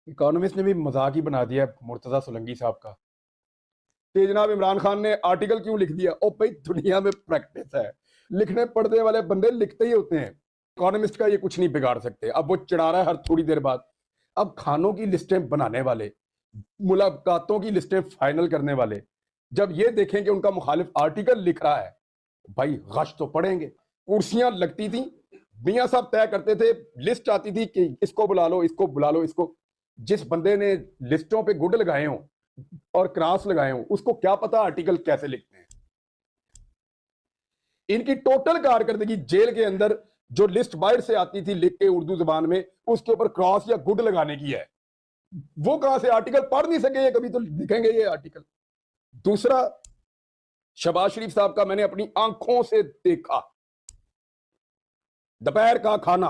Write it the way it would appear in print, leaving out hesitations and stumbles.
Economist ने भी मजाक ही बना दिया मुर्तजा सोलंकी साहब का कि जनाब इमरान खान ने आर्टिकल क्यों लिख दिया। ओ भाई, दुनिया में प्रैक्टिस है, लिखने पढ़ने वाले बंदे लिखते ही होते हैं। इकोनॉमिस्ट का ये कुछ नहीं बिगाड़ सकते। अब वो चिढ़ा रहा है हर थोड़ी देर बाद। अब खानों की लिस्टें बनाने वाले, मुलाकातों की लिस्टें फाइनल करने वाले जब ये देखें कि उनका मुखालिफ आर्टिकल लिख रहा है, भाई गश तो पड़ेंगे। कुर्सियां लगती थी, मियां साहब तय करते थे, लिस्ट आती थी कि इसको बुला लो, इसको बुला लो, इसको। जिस बंदे ने लिस्टों पे गुड लगाए हों और क्रॉस लगाए हों, उसको क्या पता आर्टिकल कैसे लिखते हैं। इनकी टोटल कारकर्दगी जेल के अंदर जो लिस्ट बाहर से आती थी लिख के उर्दू जबान में, उसके ऊपर क्रॉस या गुड लगाने की है। वो कहां से आर्टिकल पढ़ नहीं सके ये, कभी तो लिखेंगे ये आर्टिकल। दूसरा, शहबाज शरीफ साहब का मैंने अपनी आंखों से देखा दोपहर का खाना